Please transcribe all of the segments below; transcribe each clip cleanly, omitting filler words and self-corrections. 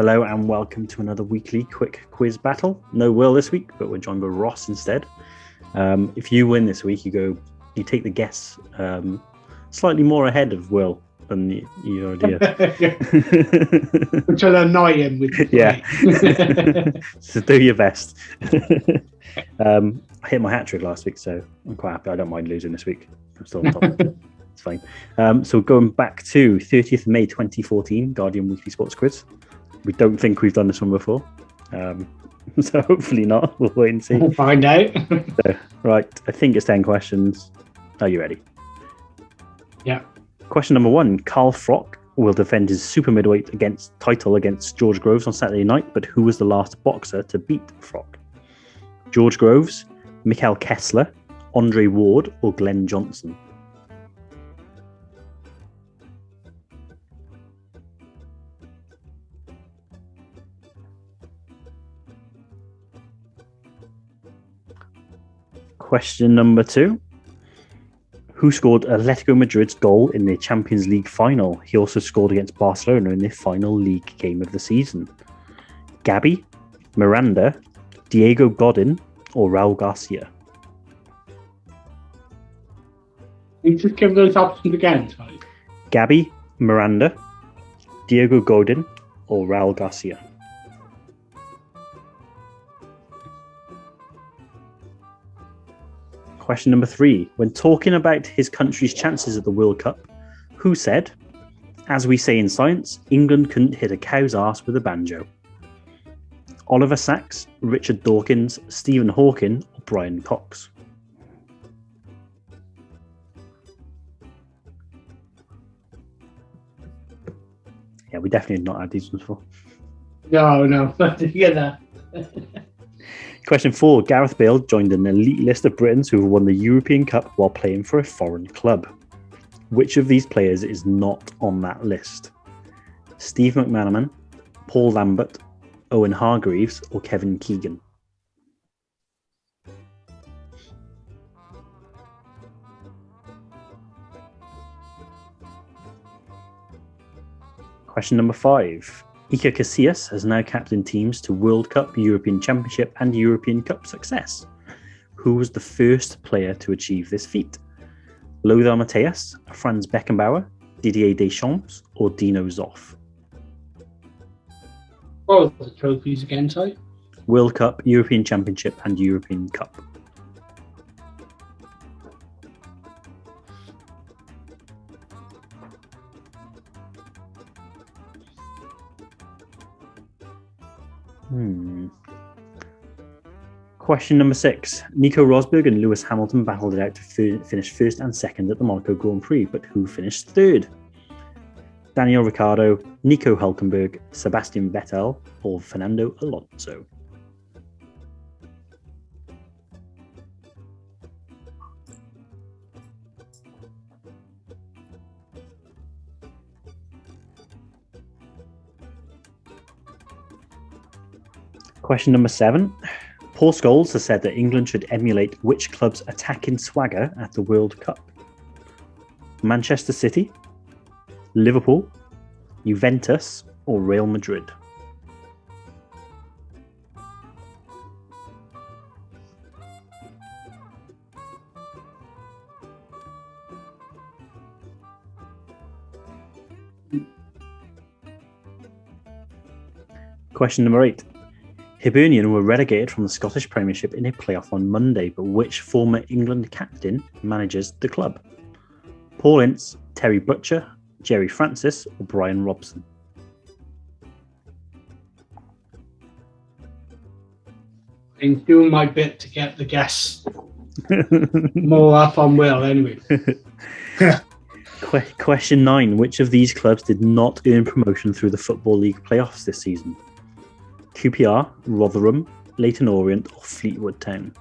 Hello and welcome to another weekly quick quiz battle. No Will this week, but we're joined by Ross instead. If you win this week, you take the guess slightly more ahead of Will than your idea. Which will annoy him with So do your best. I hit my hat trick last week, so I'm quite happy. I don't mind losing this week. I'm still on top. It's fine. So going back to 30th of May 2014, Guardian Weekly Sports Quiz. We don't think we've done this one before. So hopefully not. We'll wait and see. We'll find out. Right. I think it's 10 questions. Are you ready? Yeah. Question number 1. Carl Froch will defend his super middleweight title against George Groves on Saturday night, but who was the last boxer to beat Froch? George Groves, Mikhail Kessler, Andre Ward, or Glenn Johnson? Question number 2. Who scored Atletico Madrid's goal in the Champions League final? He also scored against Barcelona in the final league game of the season. Gabi, Miranda, Diego Godin, or Raul Garcia? You just give those options again, sorry. Gabi, Miranda, Diego Godin, or Raul Garcia? Question number 3. When talking about his country's chances at the World Cup, who said, "As we say in science, England couldn't hit a cow's arse with a banjo"? Oliver Sacks, Richard Dawkins, Stephen Hawking, or Brian Cox? Yeah, we definitely have not had these ones before. No. Together. Question 4. Gareth Bale joined an elite list of Britons who have won the European Cup while playing for a foreign club. Which of these players is not on that list? Steve McManaman, Paul Lambert, Owen Hargreaves, or Kevin Keegan? Question number 5. Iker Casillas has now captained teams to World Cup, European Championship, and European Cup success. Who was the first player to achieve this feat? Lothar Matthäus, Franz Beckenbauer, Didier Deschamps, or Dino Zoff? What were the trophies again, sorry? World Cup, European Championship, and European Cup. Question number 6. Nico Rosberg and Lewis Hamilton battled it out to finish first and second at the Monaco Grand Prix, but who finished third? Daniel Ricciardo, Nico Hülkenberg, Sebastian Vettel, or Fernando Alonso? Question number 7. Paul Scholes has said that England should emulate which club's attacking swagger at the World Cup? Manchester City, Liverpool, Juventus, or Real Madrid? Question number 8. Hibernian were relegated from the Scottish Premiership in a playoff on Monday, but which former England captain manages the club? Paul Ince, Terry Butcher, Jerry Francis, or Brian Robson? I'm doing my bit to get the guess more up on Will, anyway. Question 9. Which of these clubs did not earn promotion through the Football League playoffs this season? QPR, Rotherham, Leyton Orient, or Fleetwood Town?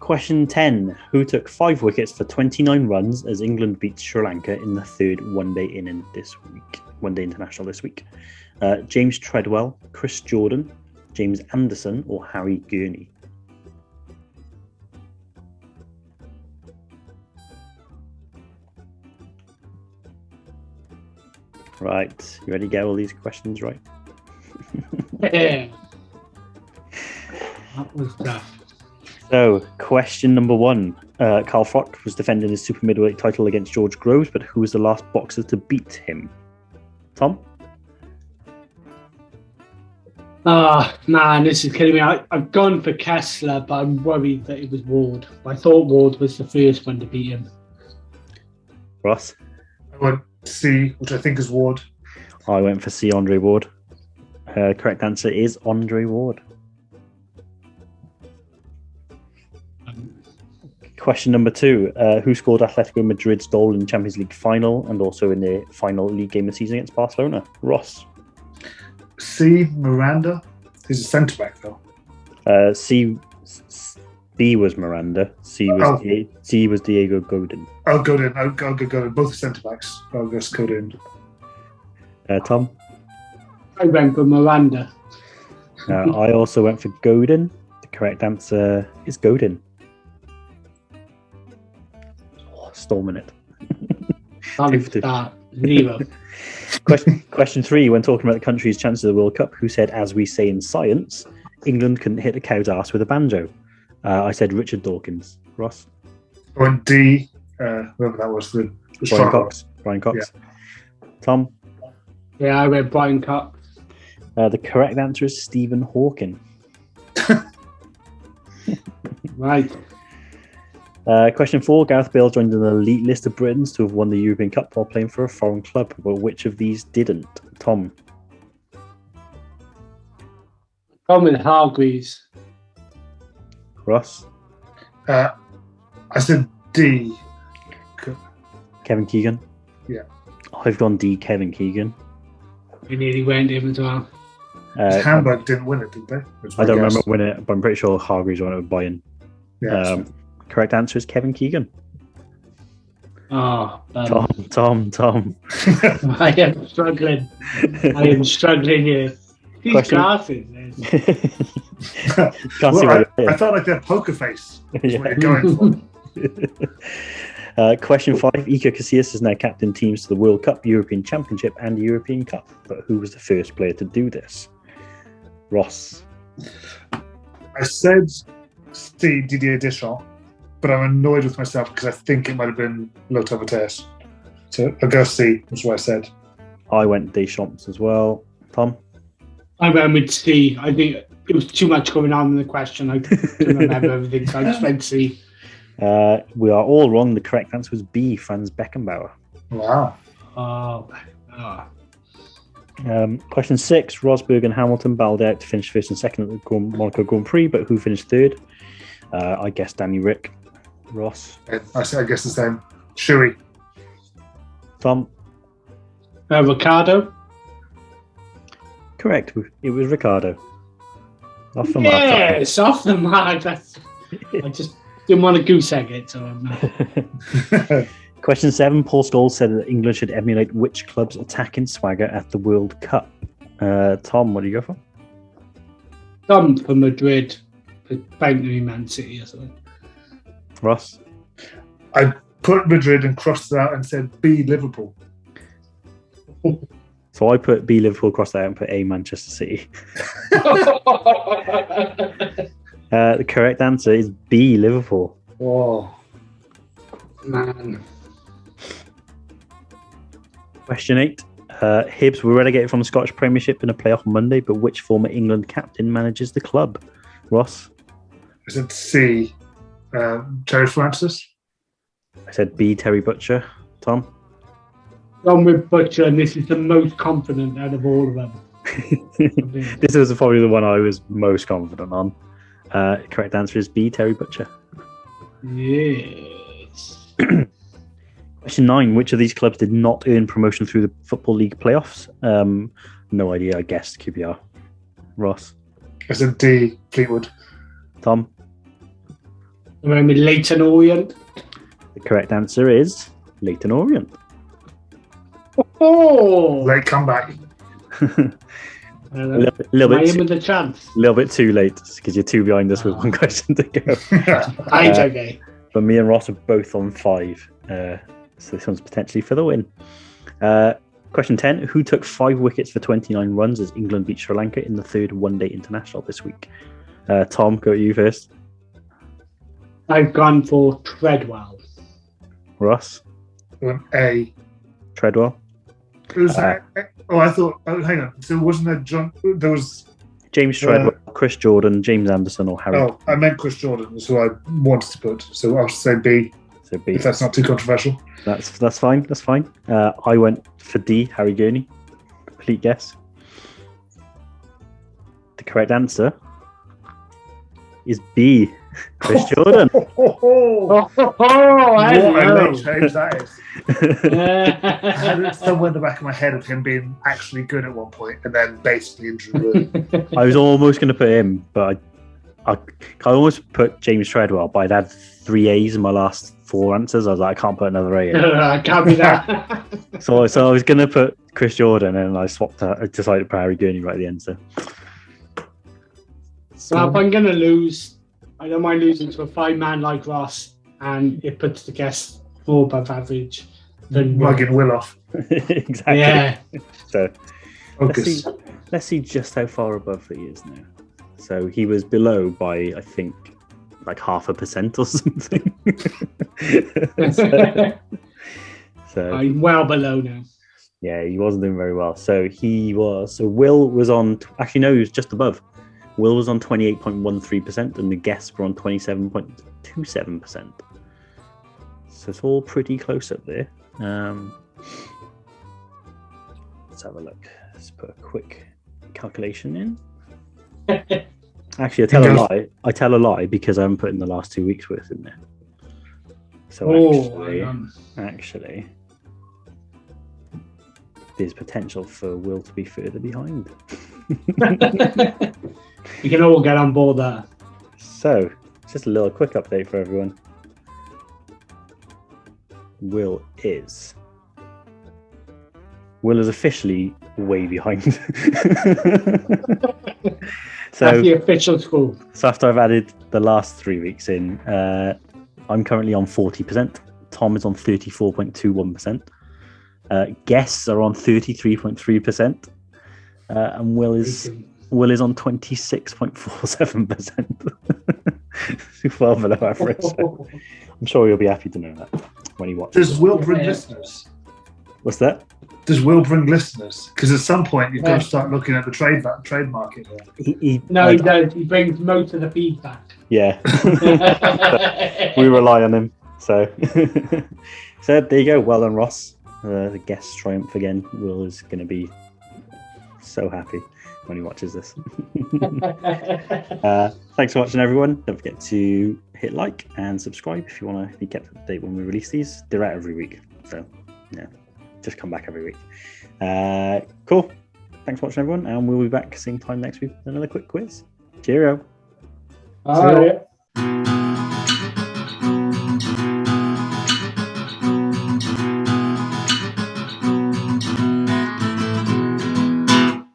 Question 10. Who took 5 wickets for 29 runs as England beat Sri Lanka in the third one-day international this week? James Treadwell, Chris Jordan, James Anderson or Harry Gurney? Right, you ready to get all these questions right? Yeah. That was tough. So, question number 1. Carl Froch was defending his super middleweight title against George Groves, but who was the last boxer to beat him? Tom? Man, this is killing me. I've gone for Kessler, but I'm worried that it was Ward. I thought Ward was the first one to beat him. Ross? I went C, which I think is Ward. I went for C, Andre Ward. Correct answer is Andre Ward. Question number 2. Who scored Atletico Madrid's goal in the Champions League final and also in the final league game of the season against Barcelona? Ross? C, Miranda. He's a centre back though. B was Miranda. C was Diego Godin. Oh, Godin. Godin. Both centre backs. I'll guess Godin. Tom? I went for Miranda. I also went for Godin. The correct answer is Godin. Storming it. Zero. Question 3. When talking about the country's chances of the World Cup, who said, as we say in science, England couldn't hit a cow's ass with a banjo? I said Richard Dawkins. Ross? I went D. Whoever that was. Brian Cox. Yeah. Tom? Yeah, I went Brian Cox. The correct answer is Stephen Hawking. Right. Question 4. Gareth Bale joined an elite list of Britons to have won the European Cup while playing for a foreign club, but which of these didn't? Tom? Gone with Hargreaves. Ross? I said D. Kevin Keegan? Yeah. I've gone D, Kevin Keegan. We nearly went him as well. Hamburg didn't win it, did they? I don't remember winning it, but I'm pretty sure Hargreaves won it with Bayern. Yeah, correct answer is Kevin Keegan. Oh, Tom. I am struggling. Here. These glasses. Can't see what I felt like that poker face. That's what you're going for. Question 5. Iker Casillas is now captain teams to the World Cup, European Championship, and European Cup. But who was the first player to do this? Ross? I said C, Didier Deschamps, but I'm annoyed with myself because I think it might have been Lothar Matthäus. So I'll go C, is what I said. I went Deschamps as well. Tom? I went with C. I think it was too much going on in the question. I couldn't remember everything, so I just went C. We are all wrong. The correct answer was B, Franz Beckenbauer. Wow. Oh. Question 6. Rosberg and Hamilton battled out to finish first and second at the Monaco Grand Prix, but who finished third? I guess Danny Rick. Ross? I guess the same. Shuey. Tom? Ricardo? Correct. It was Ricardo. Off the mark. Yes, off the mark. I just didn't want to goose egg it. So Question 7. Paul Scholes said that England should emulate which club's attacking swagger at the World Cup? Tom, what do you go for? Tom for Madrid. Bound to be Man City or something. Ross? I put Madrid and crossed it out and said B, Liverpool. So I put B, Liverpool, crossed that out and put A, Manchester City. The correct answer is B, Liverpool. Oh, man. Question 8. Hibs were relegated from the Scottish Premiership in a playoff Monday, but which former England captain manages the club? Ross? I said C, Terry Francis. I said B, Terry Butcher. Tom? Gone with Butcher, and this is the most confident out of all of them. This was probably the one I was most confident on. Correct answer is B, Terry Butcher. Yes. Question 9. Which of these clubs did not earn promotion through the Football League playoffs? No idea. I guessed QPR. Ross? I said D, Fleetwood. Tom? I went with Leyton Orient. The correct answer is Leyton Orient. Oh! Late comeback. A little Am I bit in with a chance? little bit too late because you're 2 behind us with 1 question to go. Right, okay. But me and Ross are both on 5. So this one's potentially for the win. Question 10. Who took 5 wickets for 29 runs as England beat Sri Lanka in the 3rd one-day international this week? Tom, go at you first. I've gone for Treadwell. Ross? An A. Treadwell? Was that, I thought. Oh, hang on. So wasn't there John? There was. James Treadwell, Chris Jordan, James Anderson, or Harry? Oh, I meant Chris Jordan. Is who I wanted to put. So I'll say B. So B. If that's not too controversial. That's fine. That's fine. I went for D. Harry Gurney. Complete guess. The correct answer is B. Chris Jordan. What a late change that is. I had it somewhere in the back of my head of him being actually good at one point and then basically injury. I was almost going to put him, but I almost put James Treadwell, but I'd had 3 A's in my last 4 answers. I was like, I can't put another A in. I can't be that. So I was going to put Chris Jordan, and I swapped. I decided to put Harry Gurney right at the end. So Well, if I'm going to lose, I don't mind losing to a 5-man like Ross, and it puts the guest 4 above average. Then Mugging Will off. Exactly. Yeah. So Focus. let's see just how far above he is now. So he was below by, I think, like 0.5% or something. so I'm well below now. yeah, he wasn't doing very well. So Will was on. Actually, no, he was just above. Will was on 28.13%, and the guests were on 27.27%. So it's all pretty close up there. Let's have a look. Let's put a quick calculation in. Actually, I tell a lie because I haven't put in the last 2 weeks worth in there. So actually, there's potential for Will to be further behind. We can all get on board there. So, just a little quick update for everyone. Will is officially way behind. So That's the official score. So after I've added the last 3 weeks in, I'm currently on 40%. Tom is on 34.21%. Guests are on 33.3%. And Will is on 26.47%. Well below average. So I'm sure you'll be happy to know that when you watch. Does Will bring listeners? What's that? Does Will bring listeners? Because at some point you've got to start looking at the trade market. He does. He brings most of the feedback. Yeah. We rely on him. So there you go. Well done, Ross. The guest triumph again. Will is going to be so happy when he watches this. Thanks for watching, everyone. Don't forget to hit like and subscribe if you want to be kept up to date when we release these. They're out every week, so yeah, just come back every week. Cool. Thanks for watching, everyone, and we'll be back same time next week with another quick quiz. Cheerio. All right.